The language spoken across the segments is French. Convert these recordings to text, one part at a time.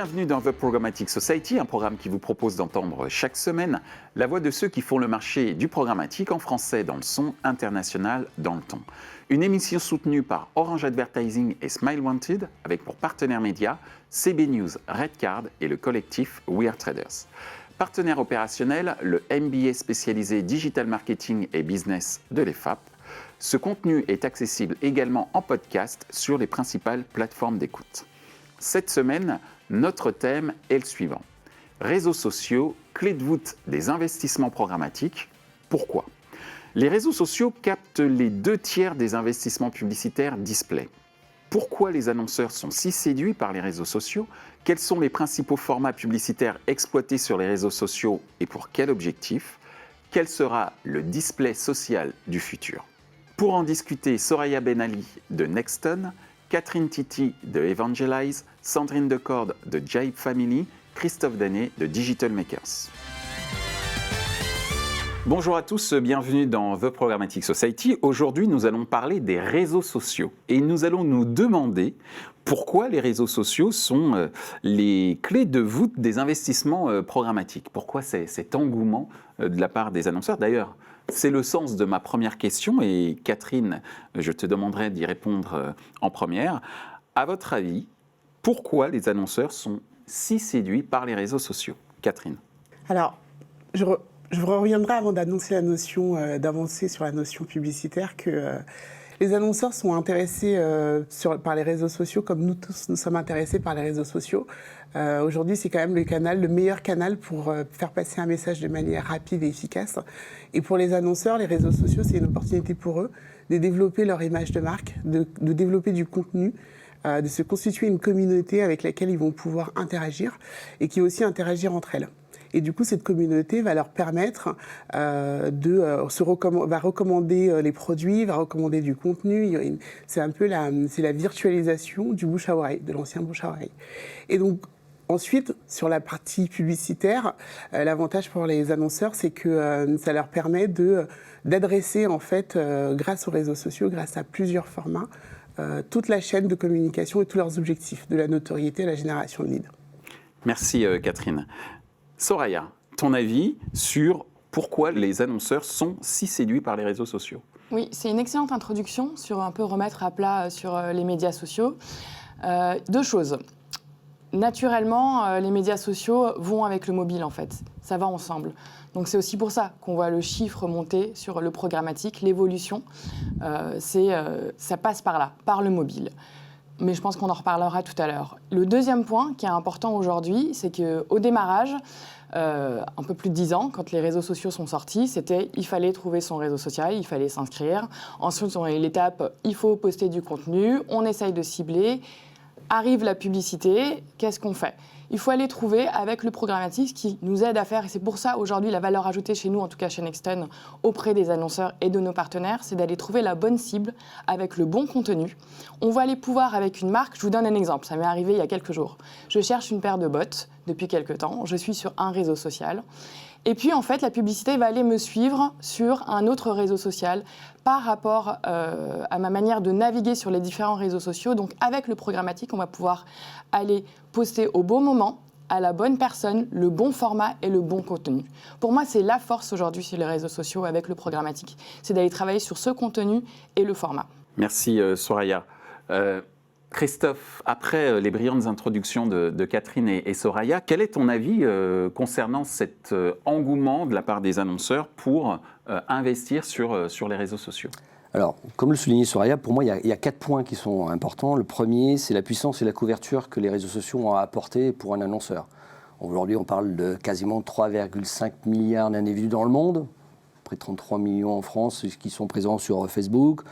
Bienvenue dans The Programmatic Society, un programme qui vous propose d'entendre chaque semaine la voix de ceux qui font le marché du programmatique en français dans le son, international dans le ton. Une émission soutenue par Orange Advertising et Smile Wanted, avec pour partenaires médias CB News, Redcard et le collectif We Are Traders. Partenaire opérationnel, le MBA spécialisé Digital Marketing et Business de l'EFAP. Ce contenu est accessible également en podcast sur les principales plateformes d'écoute. Cette semaine, notre thème est le suivant. Réseaux sociaux, clé de voûte des investissements programmatiques. Pourquoi ? Les réseaux sociaux captent les 2/3 des investissements publicitaires display. Pourquoi les annonceurs sont si séduits par les réseaux sociaux ? Quels sont les principaux formats publicitaires exploités sur les réseaux sociaux et pour quel objectif ? Quel sera le display social du futur ? Pour en discuter, Soraya Ben Ali de Nexton, Catherine Titi de Evangelize, Sandrine Decorde de Jive Family, Christophe Danet de Digital Makers. Bonjour à tous, bienvenue dans The Programmatic Society. Aujourd'hui, nous allons parler des réseaux sociaux et nous allons nous demander pourquoi les réseaux sociaux sont les clés de voûte des investissements programmatiques. Pourquoi cet engouement de la part des annonceurs ? D'ailleurs, c'est le sens de ma première question et Catherine, je te demanderai d'y répondre en première. À votre avis, pourquoi les annonceurs sont si séduits par les réseaux sociaux ? Catherine. Alors, je reviendrai avant d'avancer sur la notion publicitaire que les annonceurs sont intéressés par les réseaux sociaux comme nous tous nous sommes intéressés par les réseaux sociaux. Aujourd'hui, c'est quand même le meilleur canal pour faire passer un message de manière rapide et efficace. Et pour les annonceurs, les réseaux sociaux, c'est une opportunité pour eux de développer leur image de marque, de développer du contenu, de se constituer une communauté avec laquelle ils vont pouvoir interagir et qui va aussi interagir entre elles. Et du coup, cette communauté va leur permettre va recommander les produits, va recommander du contenu. C'est un peu la virtualisation du bouche à oreille, de l'ancien bouche à oreille. Et donc, ensuite, sur la partie publicitaire, l'avantage pour les annonceurs, c'est que ça leur permet d'adresser, en fait, grâce aux réseaux sociaux, grâce à plusieurs formats, toute la chaîne de communication et tous leurs objectifs, de la notoriété à la génération de leads. Merci Catherine. Soraya, ton avis sur pourquoi les annonceurs sont si séduits par les réseaux sociaux ? Oui, c'est une excellente introduction sur un peu remettre à plat sur les médias sociaux. Deux choses. Naturellement, les médias sociaux vont avec le mobile en fait, ça va ensemble. Donc c'est aussi pour ça qu'on voit le chiffre monter sur le programmatique, l'évolution, ça passe par là, par le mobile. Mais je pense qu'on en reparlera tout à l'heure. Le deuxième point qui est important aujourd'hui, c'est qu'au démarrage, un peu plus de 10 ans, quand les réseaux sociaux sont sortis, il fallait trouver son réseau social, il fallait s'inscrire. Ensuite, on a eu l'étape, il faut poster du contenu, on essaye de cibler. Arrive la publicité, qu'est-ce qu'on fait ? Il faut aller trouver avec le programmatique ce qui nous aide à faire, et c'est pour ça aujourd'hui la valeur ajoutée chez nous, en tout cas chez Nexton, auprès des annonceurs et de nos partenaires, c'est d'aller trouver la bonne cible avec le bon contenu. On va aller pouvoir avec une marque, je vous donne un exemple, ça m'est arrivé il y a quelques jours. Je cherche une paire de bottes depuis quelques temps, je suis sur un réseau social. Et puis, en fait, la publicité va aller me suivre sur un autre réseau social par rapport à ma manière de naviguer sur les différents réseaux sociaux. Donc, avec le programmatique, on va pouvoir aller poster au bon moment, à la bonne personne, le bon format et le bon contenu. Pour moi, c'est la force aujourd'hui sur les réseaux sociaux avec le programmatique. C'est d'aller travailler sur ce contenu et le format. Merci Soraya. Christophe, après les brillantes introductions de Catherine et Soraya, quel est ton avis concernant cet engouement de la part des annonceurs pour investir sur les réseaux sociaux ? Alors, comme le soulignait Soraya, pour moi, il y a 4 points qui sont importants. Le premier, c'est la puissance et la couverture que les réseaux sociaux ont à apporter pour un annonceur. Aujourd'hui, on parle de quasiment 3,5 milliards d'individus dans le monde, près de 33 millions en France qui sont présents sur Facebook.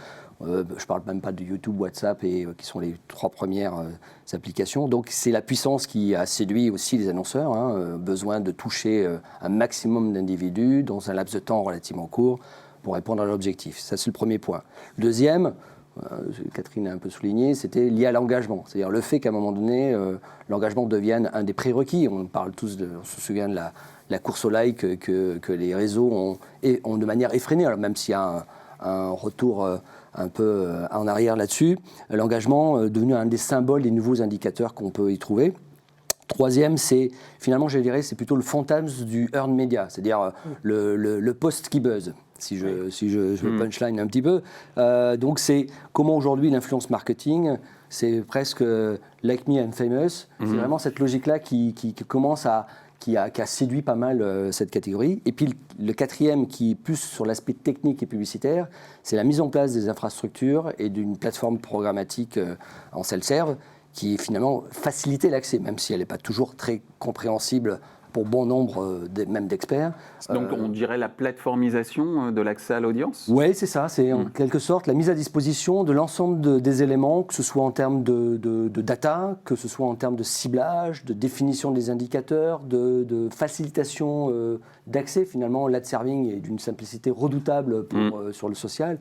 Je ne parle même pas de YouTube, WhatsApp, qui sont les 3 premières applications. Donc c'est la puissance qui a séduit aussi les annonceurs, besoin de toucher un maximum d'individus dans un laps de temps relativement court pour répondre à l'objectif. Ça, c'est le premier point. Le deuxième, Catherine a un peu souligné, c'était lié à l'engagement. C'est-à-dire le fait qu'à un moment donné, l'engagement devienne un des prérequis. On se souvient de la course au like que les réseaux ont de manière effrénée, alors même s'il y a un retour un peu en arrière là-dessus. L'engagement est devenu un des symboles des nouveaux indicateurs qu'on peut y trouver. Troisième, c'est finalement, je dirais, c'est plutôt le fantasme du earned media, c'est-à-dire le post qui buzz. Si je punchline un petit peu. Donc, c'est comment aujourd'hui l'influence marketing, c'est presque like me, I'm famous. C'est vraiment cette logique-là qui commence qui a séduit pas mal cette catégorie. Et puis, le quatrième, qui est plus sur l'aspect technique et publicitaire, c'est la mise en place des infrastructures et d'une plateforme programmatique en self-serve qui finalement facilitait l'accès, même si elle n'est pas toujours très compréhensible pour bon nombre même d'experts. Donc on dirait la plateformisation de l'accès à l'audience ? Oui, c'est ça, c'est en quelque sorte la mise à disposition de l'ensemble des éléments, que ce soit en termes de data, que ce soit en termes de ciblage, de définition des indicateurs, de facilitation d'accès. Finalement, l'ad-serving est d'une simplicité redoutable sur le social.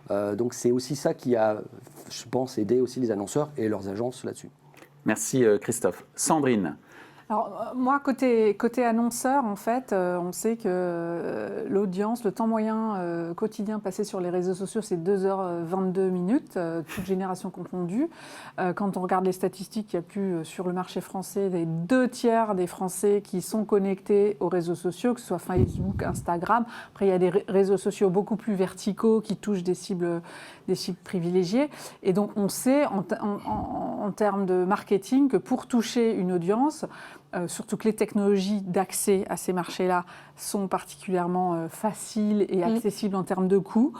Donc c'est aussi ça qui a, je pense, aidé aussi les annonceurs et leurs agences là-dessus. Merci Christophe. Sandrine. Alors, moi, côté annonceur, en fait, on sait que l'audience, le temps moyen quotidien passé sur les réseaux sociaux, c'est 2h22, toute génération confondue. Quand on regarde les statistiques, il y a plus sur le marché français les 2/3 des Français qui sont connectés aux réseaux sociaux, que ce soit Facebook, Instagram. Après, il y a des réseaux sociaux beaucoup plus verticaux qui touchent des cibles privilégiées. Et donc, on sait en termes de marketing que pour toucher une audience, surtout que les technologies d'accès à ces marchés-là sont particulièrement faciles et accessibles en termes de coûts,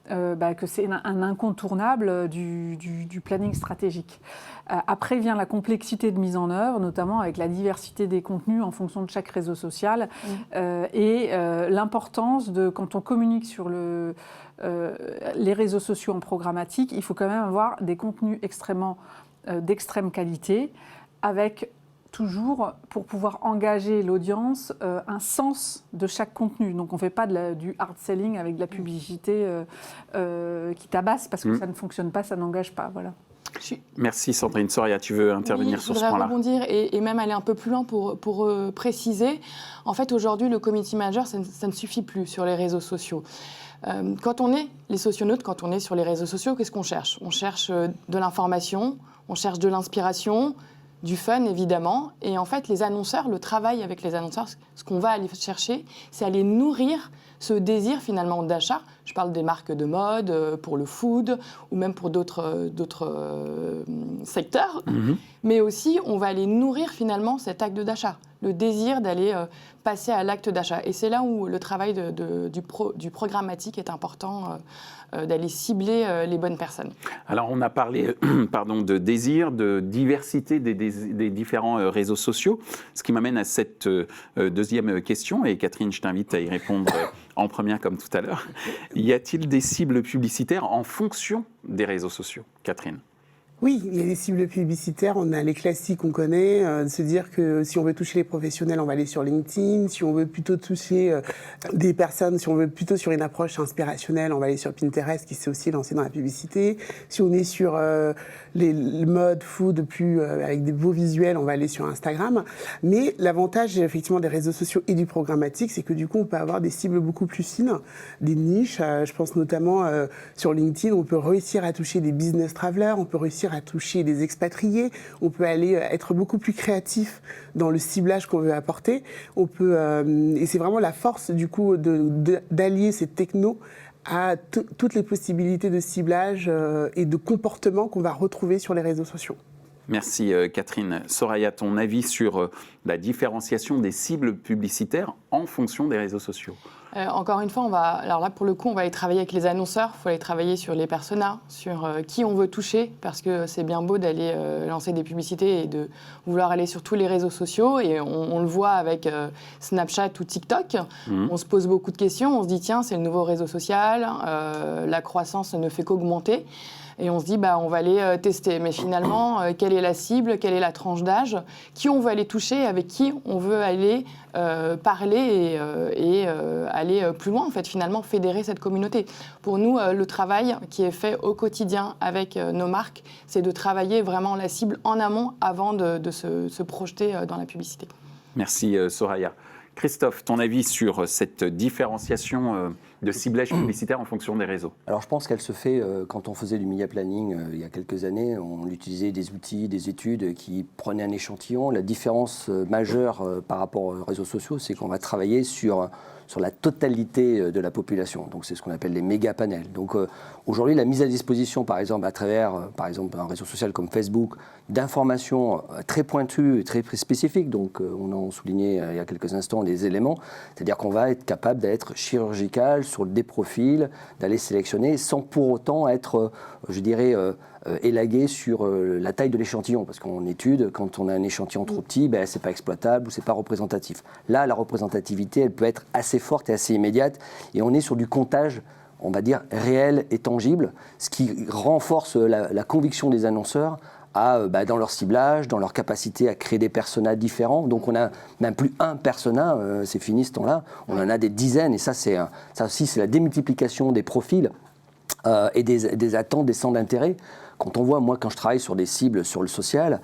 que c'est un incontournable du planning stratégique. Après vient la complexité de mise en œuvre, notamment avec la diversité des contenus en fonction de chaque réseau social, et l'importance de, quand on communique sur les réseaux sociaux en programmatique, il faut quand même avoir des contenus d'extrême qualité, avec toujours, pour pouvoir engager l'audience, un sens de chaque contenu. Donc on ne fait pas du hard selling avec de la publicité qui tabasse, parce que ça ne fonctionne pas, ça n'engage pas. Voilà. Merci Sandrine. Soraya, tu veux intervenir sur ce point-là ? Je voudrais rebondir et même aller un peu plus loin pour préciser. En fait, aujourd'hui, le community manager, ça ne suffit plus sur les réseaux sociaux. Quand on est les socionautes, quand on est sur les réseaux sociaux, qu'est-ce qu'on cherche ? On cherche de l'information, on cherche de l'inspiration, du fun évidemment, et en fait les annonceurs, le travail avec les annonceurs, ce qu'on va aller chercher, c'est aller nourrir ce désir finalement d'achat. Je parle des marques de mode, pour le food, ou même pour d'autres secteurs, mais aussi on va aller nourrir finalement cet acte d'achat, le désir d'aller passer à l'acte d'achat. Et c'est là où le travail du programmatique est important, d'aller cibler les bonnes personnes. Alors on a parlé de désir, de diversité des différents réseaux sociaux, ce qui m'amène à cette deuxième question, et Catherine, je t'invite à y répondre en première comme tout à l'heure. Y a-t-il des cibles publicitaires en fonction des réseaux sociaux, Catherine ? Oui, il y a des cibles publicitaires, on a les classiques qu'on connaît, de se dire que si on veut toucher les professionnels, on va aller sur LinkedIn, si on veut plutôt toucher des personnes, si on veut plutôt sur une approche inspirationnelle, on va aller sur Pinterest qui s'est aussi lancé dans la publicité, si on est sur les modes food avec des beaux visuels, on va aller sur Instagram, mais l'avantage effectivement des réseaux sociaux et du programmatique, c'est que du coup on peut avoir des cibles beaucoup plus fines, des niches, je pense notamment sur LinkedIn, on peut réussir à toucher des business travelers, on peut réussir à toucher des expatriés, on peut aller être beaucoup plus créatif dans le ciblage qu'on veut apporter. On peut, et c'est vraiment la force du coup d'allier ces technos à toutes les possibilités de ciblage et de comportement qu'on va retrouver sur les réseaux sociaux. Merci Catherine. Soraya, ton avis sur la différenciation des cibles publicitaires en fonction des réseaux sociaux ? Encore une fois, alors là pour le coup, on va aller travailler avec les annonceurs, il faut aller travailler sur les personas, sur qui on veut toucher, parce que c'est bien beau d'aller lancer des publicités et de vouloir aller sur tous les réseaux sociaux, et on le voit avec Snapchat ou TikTok, on se pose beaucoup de questions, on se dit tiens, c'est le nouveau réseau social, la croissance ne fait qu'augmenter. Et on se dit, on va aller tester. Mais finalement, quelle est la cible, quelle est la tranche d'âge, qui on veut aller toucher, avec qui on veut aller parler et aller plus loin, en fait, finalement, fédérer cette communauté. Pour nous, le travail qui est fait au quotidien avec nos marques, c'est de travailler vraiment la cible en amont avant de se projeter dans la publicité. Merci Soraya. Christophe, ton avis sur cette différenciation de ciblage publicitaire en fonction des réseaux? Alors je pense qu'elle se fait quand on faisait du media planning il y a quelques années. On utilisait des outils, des études qui prenaient un échantillon. La différence majeure par rapport aux réseaux sociaux, c'est qu'on va travailler sur la totalité de la population. Donc c'est ce qu'on appelle les méga panels. Donc aujourd'hui, la mise à disposition, par exemple, à travers par exemple, un réseau social comme Facebook, d'informations très pointues et très spécifiques. Donc on en soulignait il y a quelques instants des éléments. C'est-à-dire qu'on va être capable d'être chirurgical sur des profils, d'aller sélectionner sans pour autant être, je dirais, élagué sur la taille de l'échantillon. Parce qu'en étude, quand on a un échantillon trop petit, ben, ce n'est pas exploitable ou ce n'est pas représentatif. Là, la représentativité, elle peut être assez forte et assez immédiate. Et on est sur du comptage, on va dire, réel et tangible, ce qui renforce la conviction des annonceurs dans leur ciblage, dans leur capacité à créer des personas différents. Donc on n'a même plus un persona, c'est fini ce temps-là, on en a des dizaines, et ça aussi c'est la démultiplication des profils et des attentes, des centres d'intérêt. Quand on voit, moi, quand je travaille sur des cibles sur le social,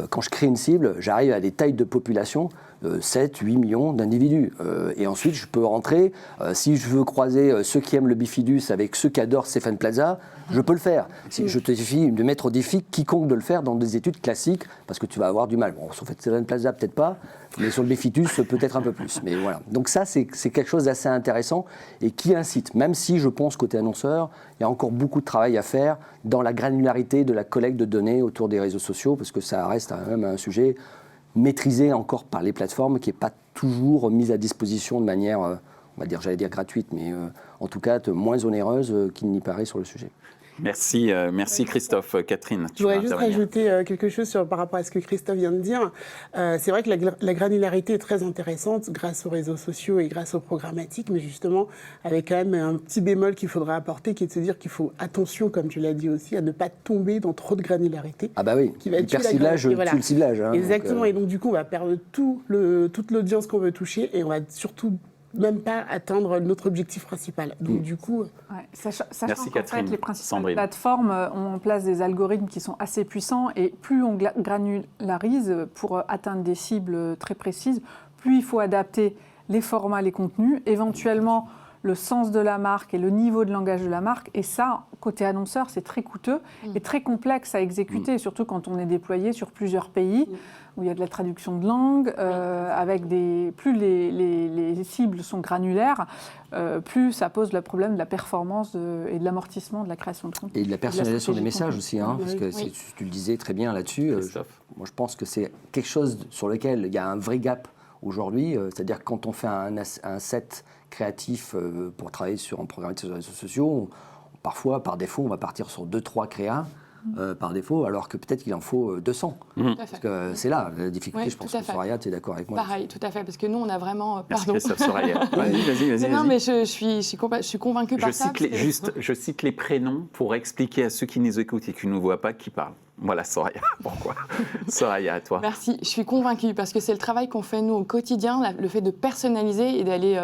quand je crée une cible, j'arrive à des tailles de population, 7, 8 millions d'individus. Et ensuite, je peux rentrer, si je veux croiser ceux qui aiment le bifidus avec ceux qui adorent Stéphane Plaza, je peux le faire. Je te suffis de mettre au défi quiconque de le faire dans des études classiques, parce que tu vas avoir du mal. Bon, sur Stéphane Plaza, peut-être pas, mais sur le bifidus, peut-être un peu plus. Mais voilà. Donc ça, c'est quelque chose d'assez intéressant et qui incite, même si je pense côté annonceur, il y a encore beaucoup de travail à faire dans la granularité de la collecte de données autour des réseaux sociaux, parce que ça reste quand même un sujet maîtrisé encore par les plateformes, qui n'est pas toujours mise à disposition de manière, on va dire, j'allais dire gratuite, mais en tout cas moins onéreuse qu'il n'y paraît sur le sujet. Merci, merci Christophe. Catherine, je voudrais juste rajouter quelque chose par rapport à ce que Christophe vient de dire. C'est vrai que la granularité est très intéressante grâce aux réseaux sociaux et grâce aux programmatiques, mais justement, avec quand même un petit bémol qu'il faudra apporter, qui est de se dire qu'il faut attention, comme tu l'as dit aussi, à ne pas tomber dans trop de granularité. Ah bah oui, l'hyperciblage tue le ciblage. Hein, exactement, et donc du coup, on va perdre toute l'audience qu'on veut toucher, et on va surtout même pas atteindre notre objectif principal. Donc du coup... Sachant merci, qu'en fait, les principales plateformes ont en place des algorithmes qui sont assez puissants, et plus on granularise pour atteindre des cibles très précises, plus il faut adapter les formats, les contenus, éventuellement le sens de la marque et le niveau de langage de la marque. Et ça, côté annonceur, c'est très coûteux et très complexe à exécuter, surtout quand on est déployé sur plusieurs pays, où il y a de la traduction de langue, plus les cibles sont granulaires, plus ça pose le problème de la performance et de l'amortissement de la création de contenu. Et de la personnalisation des messages aussi, hein, parce que tu le disais très bien là-dessus. Moi, je pense que c'est quelque chose sur lequel il y a un vrai gap aujourd'hui, c'est-à-dire quand on fait un set créatif pour travailler sur un programme sur les réseaux sociaux, parfois, par défaut, on va partir sur 2-3 créas par défaut, alors que peut-être qu'il en faut 200. Parce que c'est là la difficulté, je pense que Soraya, tu es d'accord avec moi. Pareil, tout à fait, parce que nous, on a vraiment... Merci Christophe, Soraya. Vas-y. Non, mais je suis convaincue par ça. Je cite les prénoms pour expliquer à ceux qui nous écoutent et qui ne nous voient pas qui parlent. Voilà, Soraya, pourquoi? Soraya, à toi. Merci, je suis convaincue, parce que c'est le travail qu'on fait, nous, au quotidien, le fait de personnaliser et d'aller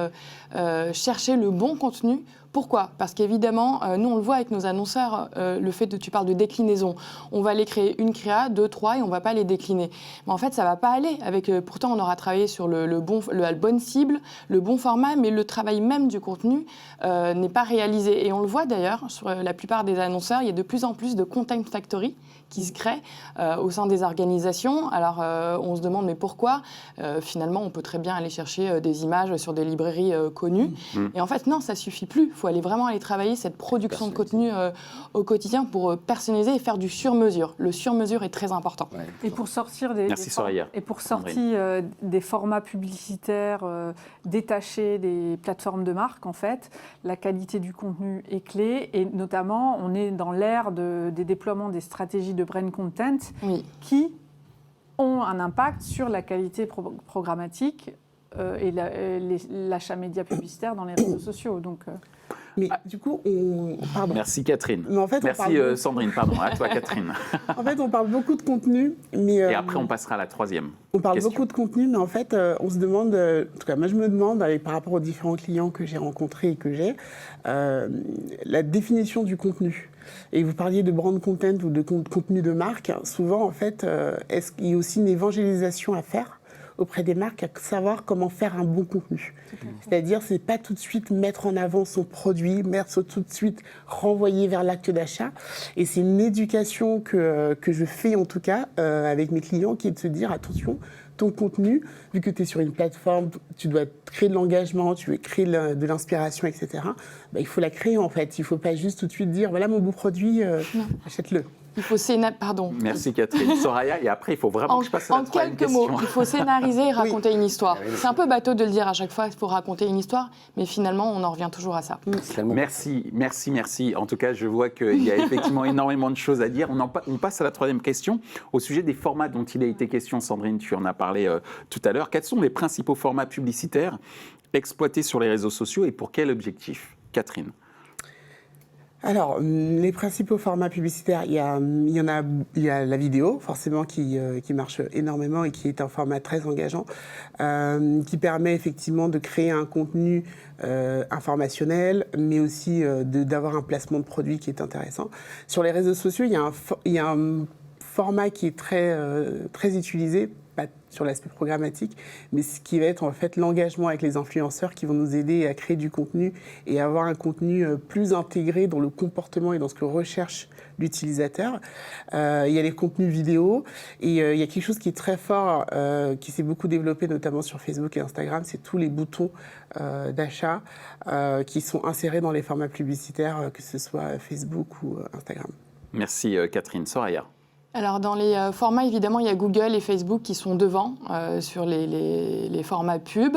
chercher le bon contenu. Pourquoi? Parce qu'évidemment, nous, on le voit avec nos annonceurs, le fait tu parles de déclinaison. On va les créer une créa, 2, 3, et on ne va pas les décliner. Mais en fait, ça ne va pas aller. Pourtant, on aura travaillé sur la bonne cible, le bon format, mais le travail même du contenu n'est pas réalisé. Et on le voit d'ailleurs, sur la plupart des annonceurs, il y a de plus en plus de content factory qui se créent au sein des organisations. Alors, on se demande, mais pourquoi? Finalement, on peut très bien aller chercher des images sur des librairies connues. Et en fait, non, ça ne suffit plus. Il faut vraiment aller travailler cette production de contenu au quotidien pour personnaliser et faire du sur-mesure. Le sur-mesure est très important. Ouais. Et pour sortir des formats publicitaires détachés des plateformes de marque, en fait, la qualité du contenu est clé. Et notamment, on est dans l'ère des déploiements des stratégies de brand content qui ont un impact sur la qualité programmatique et l'achat média publicitaire dans les réseaux sociaux. Donc, mais du coup, pardon. Merci Catherine. Mais en fait, merci Sandrine, pardon. À toi Catherine. En fait, on parle beaucoup de contenu, mais... Et après, on passera à la troisième On parle question. beaucoup de contenu, mais en fait, on se demande... en tout cas, moi, je me demande, par rapport aux différents clients que j'ai rencontrés et que j'ai, la définition du contenu. Et vous parliez de brand content ou de contenu de marque. Souvent, en fait, est-ce qu'il y a aussi une évangélisation à faire auprès des marques à savoir comment faire un bon contenu. C'est-à-dire, c'est pas tout de suite mettre en avant son produit, tout de suite renvoyer vers l'acte d'achat. Et c'est une éducation que je fais en tout cas avec mes clients, qui est de se dire attention, ton contenu, vu que tu es sur une plateforme, tu dois créer de l'engagement, tu veux créer de l'inspiration, etc. Bah, il faut la créer en fait. Il ne faut pas juste tout de suite dire voilà mon beau produit, achète-le. Il faut pardon. Merci Catherine. Soraya, et après, il faut vraiment que je passe à la troisième question. En quelques mots, il faut scénariser et raconter une histoire. C'est un peu bateau de le dire à chaque fois, il faut raconter une histoire, mais finalement, on en revient toujours à ça. Merci. En tout cas, je vois qu'il y a effectivement énormément de choses à dire. On passe à la troisième question, au sujet des formats dont il a été question. Sandrine, tu en as parlé tout à l'heure. Quels sont les principaux formats publicitaires exploités sur les réseaux sociaux et pour quel objectif? Catherine. Alors, les principaux formats publicitaires, il y a la vidéo, forcément, qui marche énormément et qui est un format très engageant, qui permet effectivement de créer un contenu informationnel, mais aussi d'avoir un placement de produit qui est intéressant. Sur les réseaux sociaux, il y a un format qui est très utilisé, pas sur l'aspect programmatique, mais ce qui va être en fait l'engagement avec les influenceurs qui vont nous aider à créer du contenu et avoir un contenu plus intégré dans le comportement et dans ce que recherche l'utilisateur. Il y a les contenus vidéo et il y a quelque chose qui est très fort, qui s'est beaucoup développé notamment sur Facebook et Instagram, c'est tous les boutons d'achat qui sont insérés dans les formats publicitaires, que ce soit Facebook ou Instagram. Merci Catherine. Soraya. Alors dans les formats, évidemment, il y a Google et Facebook qui sont devant sur les formats pub.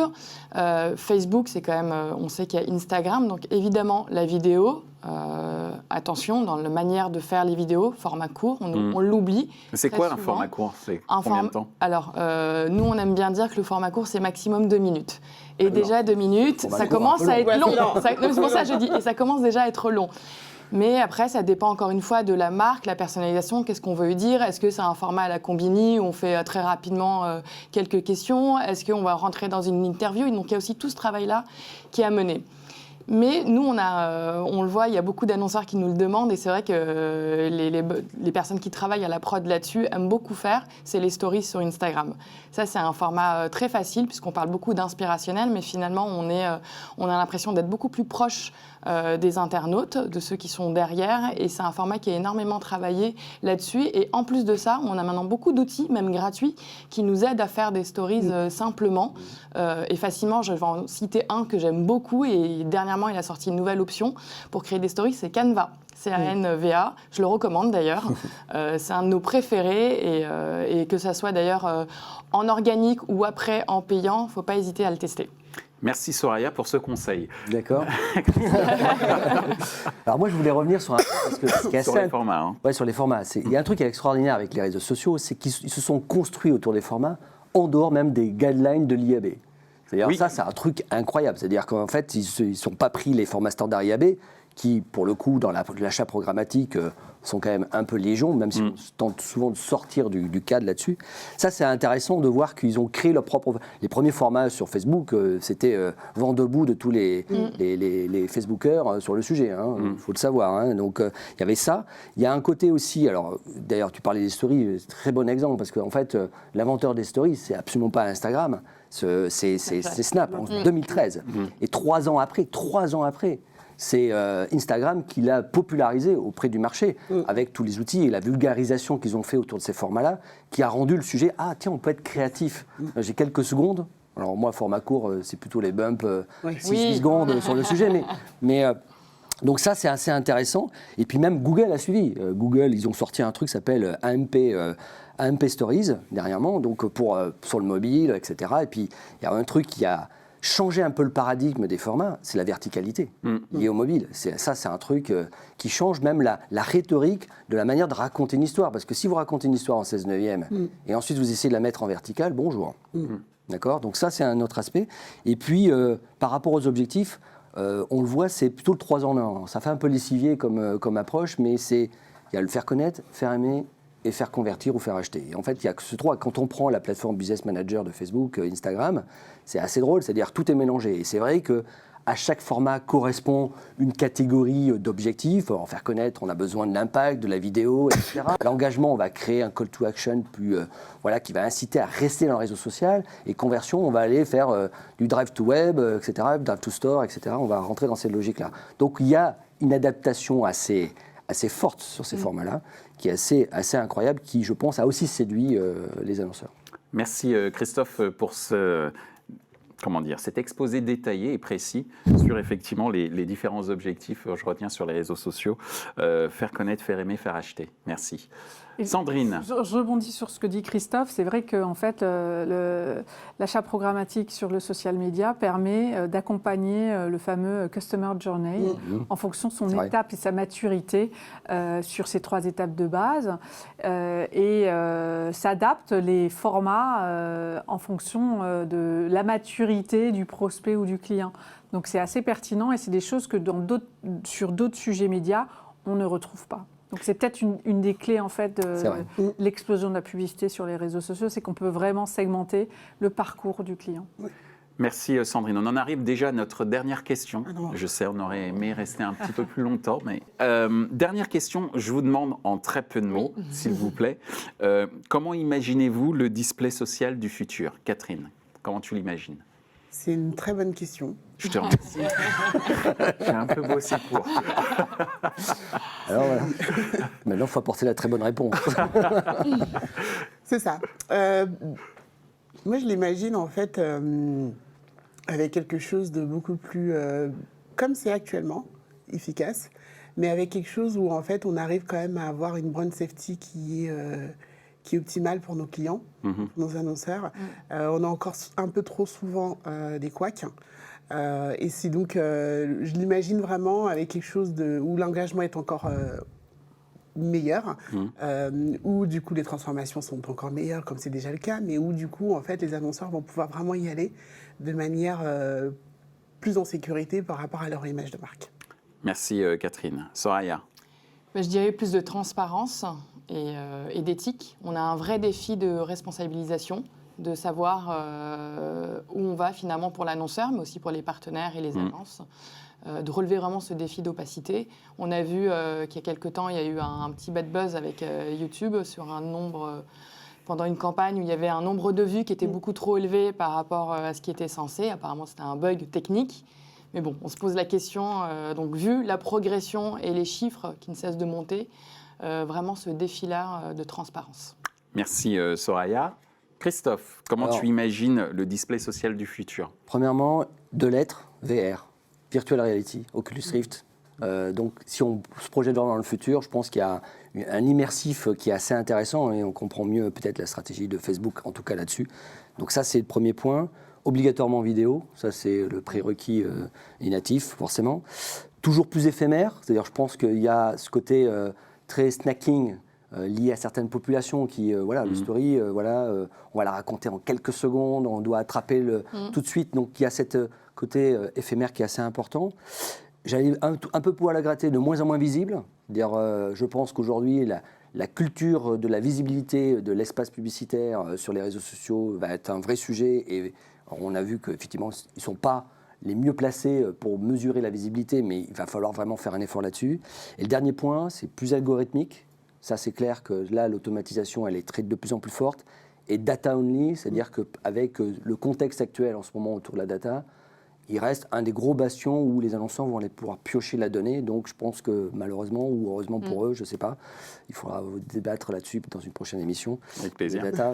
Facebook, c'est quand même, on sait qu'il y a Instagram, donc évidemment la vidéo. Attention, dans la manière de faire les vidéos, format court, on l'oublie. C'est quoi un format court? C'est combien de temps? Alors, nous, on aime bien dire que le format court, c'est maximum 2 minutes. Et déjà 2 minutes, ça commence à être long. C'est pour ça que je dis, et ça commence déjà à être long. Mais après, ça dépend encore une fois de la marque, la personnalisation, qu'est-ce qu'on veut dire. Est-ce que c'est un format à la Combini où on fait très rapidement quelques questions? Est-ce qu'on va rentrer dans une interview? Donc il y a aussi tout ce travail-là qui est à mener. Mais nous, on le voit, il y a beaucoup d'annonceurs qui nous le demandent et c'est vrai que les personnes qui travaillent à la prod là-dessus aiment beaucoup faire, c'est les stories sur Instagram. Ça, c'est un format très facile puisqu'on parle beaucoup d'inspirationnel, mais finalement, on a l'impression d'être beaucoup plus proche des internautes, de ceux qui sont derrière, et c'est un format qui est énormément travaillé là-dessus. Et en plus de ça, on a maintenant beaucoup d'outils, même gratuits, qui nous aident à faire des stories simplement et facilement. Je vais en citer un que j'aime beaucoup, et dernièrement, il a sorti une nouvelle option pour créer des stories, c'est Canva. C-A-N-V-A, je le recommande d'ailleurs. C'est un de nos préférés, et que ça soit d'ailleurs en organique ou après en payant, il ne faut pas hésiter à le tester. Merci Soraya pour ce conseil. D'accord. Alors moi, je voulais revenir sur un truc, parce que ce qui est sur les formats. Hein. Ouais, sur les formats. Il y a un truc qui est extraordinaire avec les réseaux sociaux, c'est qu'ils se sont construits autour des formats, en dehors même des guidelines de l'IAB. C'est-à-dire ça, c'est un truc incroyable. C'est-à-dire qu'en fait, ils ne sont pas pris les formats standards IAB, qui, pour le coup, dans l'achat programmatique, sont quand même un peu légion, même si on tente souvent de sortir du cadre là-dessus. Ça, c'est intéressant de voir qu'ils ont créé leur propre... Les premiers formats sur Facebook, c'était vent debout de tous les Facebookers sur le sujet, il faut le savoir. Hein. Donc, il y avait ça. Il y a un côté aussi... Alors, d'ailleurs, tu parlais des stories, très bon exemple, parce qu'en fait, l'inventeur des stories, c'est absolument pas Instagram, c'est Snap, en 2013. Et 3 ans après, c'est Instagram qui l'a popularisé auprès du marché avec tous les outils et la vulgarisation qu'ils ont fait autour de ces formats-là, qui a rendu le sujet « Ah, tiens, on peut être créatif ». J'ai quelques secondes. Alors moi, format court, c'est plutôt les bumps 6 secondes sur le sujet. Mais donc ça, c'est assez intéressant. Et puis même Google a suivi. Google, ils ont sorti un truc qui s'appelle AMP Stories, dernièrement, donc sur le mobile, etc. Et puis, il y a un truc qui a changer un peu le paradigme des formats, c'est la verticalité liée au mobile. Ça, c'est un truc qui change même la rhétorique de la manière de raconter une histoire. Parce que si vous racontez une histoire en 16/9 et ensuite vous essayez de la mettre en verticale, bonjour. D'accord ? Donc ça, c'est un autre aspect. Et puis, par rapport aux objectifs, on le voit, c'est plutôt le 3 en 1. Ça fait un peu lessivier comme approche, mais il y a le faire connaître, faire aimer et faire convertir ou faire acheter. Et en fait, il y a que ce 3. Quand on prend la plateforme Business Manager de Facebook, Instagram, c'est assez drôle, c'est-à-dire tout est mélangé. Et c'est vrai que À chaque format correspond une catégorie d'objectifs. En faire connaître, on a besoin de l'impact, de la vidéo, etc. L'engagement, on va créer un call to action qui va inciter à rester dans le réseau social. Et conversion, on va aller faire du drive to web, etc., drive to store, etc. On va rentrer dans cette logique-là. Donc il y a une adaptation assez forte sur ces formats-là, qui est assez incroyable, qui, je pense, a aussi séduit les annonceurs. Merci Christophe pour cet exposé détaillé et précis sur effectivement les différents objectifs, je retiens sur les réseaux sociaux, faire connaître, faire aimer, faire acheter. Merci. Sandrine. Je rebondis sur ce que dit Christophe. C'est vrai qu'en fait, l'achat programmatique sur le social media permet d'accompagner le fameux Customer Journey en fonction de son étape et sa maturité sur ces 3 étapes de base et s'adapte les formats en fonction de la maturité du prospect ou du client. Donc c'est assez pertinent et c'est des choses que sur d'autres sujets médias, on ne retrouve pas. Donc c'est peut-être une des clés en fait de l'explosion de la publicité sur les réseaux sociaux, c'est qu'on peut vraiment segmenter le parcours du client. Merci Sandrine. On en arrive déjà à notre dernière question. Je sais, on aurait aimé rester un petit peu plus longtemps, mais dernière question, je vous demande en très peu de mots, s'il vous plaît, comment imaginez-vous le display social du futur? Catherine, comment tu l'imagines? C'est une très bonne question. Je te remercie. J'ai un peu bossé pour. Alors voilà. Maintenant, il faut apporter la très bonne réponse. C'est ça. Moi, je l'imagine en fait avec quelque chose de beaucoup plus, comme c'est actuellement, efficace, mais avec quelque chose où en fait on arrive quand même à avoir une brand safety qui est optimale pour nos clients, nos annonceurs. On a encore un peu trop souvent des couacs. Et c'est donc, je l'imagine vraiment avec quelque chose où l'engagement est encore meilleur, où du coup les transformations sont encore meilleures, comme c'est déjà le cas, mais où du coup en fait les annonceurs vont pouvoir vraiment y aller de manière plus en sécurité par rapport à leur image de marque. Merci Catherine. Soraya. Je dirais plus de transparence et d'éthique. On a un vrai défi de responsabilisation, de savoir où on va finalement pour l'annonceur, mais aussi pour les partenaires et les agences, de relever vraiment ce défi d'opacité. On a vu qu'il y a quelque temps, il y a eu un petit bad buzz avec YouTube sur un nombre, pendant une campagne où il y avait un nombre de vues qui était beaucoup trop élevé par rapport à ce qui était censé. Apparemment, c'était un bug technique. Mais bon, on se pose la question, donc vu la progression et les chiffres qui ne cessent de monter, vraiment ce défi-là de transparence. Merci Soraya. Christophe, comment tu imagines le display social du futur? Premièrement, 2 lettres, VR, Virtual Reality, Oculus Rift. Donc si on se projette vraiment dans le futur, je pense qu'il y a un immersif qui est assez intéressant et on comprend mieux peut-être la stratégie de Facebook, en tout cas là-dessus. Donc ça, c'est le premier point. Obligatoirement vidéo, ça c'est le prérequis et natif, forcément. Toujours plus éphémère, c'est-à-dire je pense qu'il y a ce côté très snacking, lié à certaines populations qui, le story, on va la raconter en quelques secondes, on doit attraper tout de suite. Donc il y a ce côté éphémère qui est assez important. J'allais un peu pouvoir la gratter, de moins en moins visible. Je pense qu'aujourd'hui, la culture de la visibilité de l'espace publicitaire sur les réseaux sociaux va être un vrai sujet. Et on a vu qu'effectivement, ils ne sont pas les mieux placés pour mesurer la visibilité, mais il va falloir vraiment faire un effort là-dessus. Et le dernier point, c'est plus algorithmique. Ça, c'est clair que là, l'automatisation, elle est de plus en plus forte. Et data only, c'est-à-dire qu'avec le contexte actuel en ce moment autour de la data, il reste un des gros bastions où les annonceurs vont aller pouvoir piocher la donnée. Donc, je pense que malheureusement ou heureusement pour eux, je ne sais pas, il faudra débattre là-dessus dans une prochaine émission. Avec plaisir. La data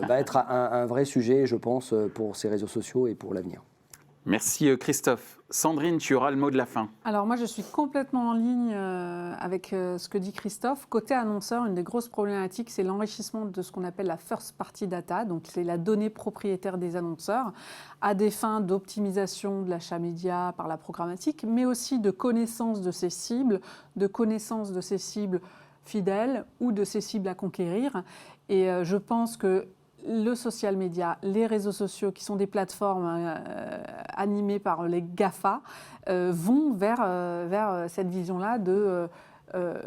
va être un vrai sujet, je pense, pour ces réseaux sociaux et pour l'avenir. Merci Christophe. Sandrine, tu auras le mot de la fin. Alors moi, je suis complètement en ligne avec ce que dit Christophe. Côté annonceur, une des grosses problématiques, c'est l'enrichissement de ce qu'on appelle la first party data, donc c'est la donnée propriétaire des annonceurs, à des fins d'optimisation de l'achat média par la programmatique, mais aussi de connaissance de ces cibles, fidèles ou de ces cibles à conquérir. Et je pense que le social media, les réseaux sociaux, qui sont des plateformes animées par les GAFA, vont vers cette vision-là de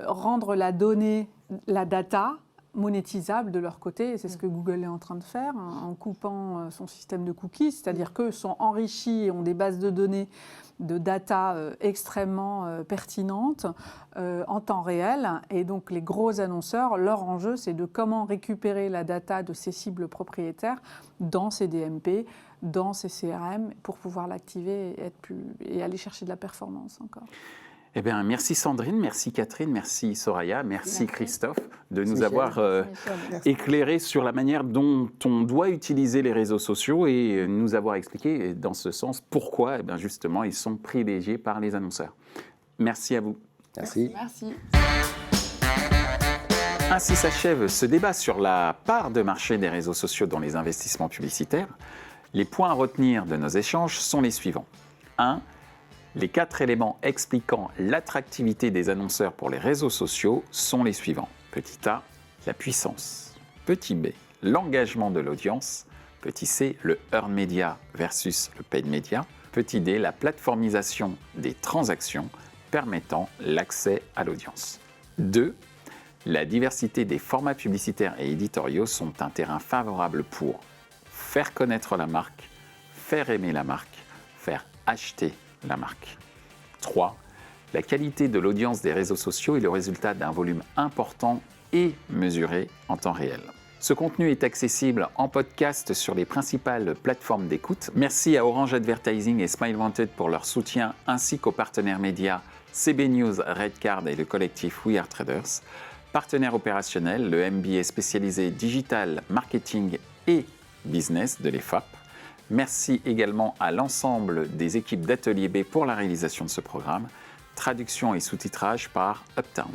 rendre la donnée, la data, monétisables de leur côté, et c'est ce que Google est en train de faire, en coupant son système de cookies, c'est-à-dire qu'eux sont enrichis et ont des bases de données, de data extrêmement pertinentes en temps réel. Et donc les gros annonceurs, leur enjeu, c'est de comment récupérer la data de ces cibles propriétaires dans ces DMP, dans ces CRM, pour pouvoir l'activer et aller chercher de la performance encore. Eh bien, merci Sandrine, merci Catherine, merci Soraya, merci Christophe de nous Michel. avoir éclairé sur la manière dont on doit utiliser les réseaux sociaux et nous avoir expliqué dans ce sens pourquoi justement ils sont privilégiés par les annonceurs. Merci à vous. Merci. Merci. Ainsi s'achève ce débat sur la part de marché des réseaux sociaux dans les investissements publicitaires. Les points à retenir de nos échanges sont les suivants. 1. Les 4 éléments expliquant l'attractivité des annonceurs pour les réseaux sociaux sont les suivants. Petit a, la puissance. Petit b, l'engagement de l'audience. Petit c, le earned media versus le paid media. Petit d, la plateformisation des transactions permettant l'accès à l'audience. 2. La diversité des formats publicitaires et éditoriaux sont un terrain favorable pour faire connaître la marque, faire aimer la marque, faire acheter la marque. 3. La qualité de l'audience des réseaux sociaux est le résultat d'un volume important et mesuré en temps réel. Ce contenu est accessible en podcast sur les principales plateformes d'écoute. Merci à Orange Advertising et Smile Wanted pour leur soutien, ainsi qu'aux partenaires médias CB News, Redcard et le collectif We Are Traders. Partenaire opérationnel, le MBA spécialisé Digital Marketing et Business de l'EFAP. Merci également à l'ensemble des équipes d'Atelier B pour la réalisation de ce programme. Traduction et sous-titrage par Uptown.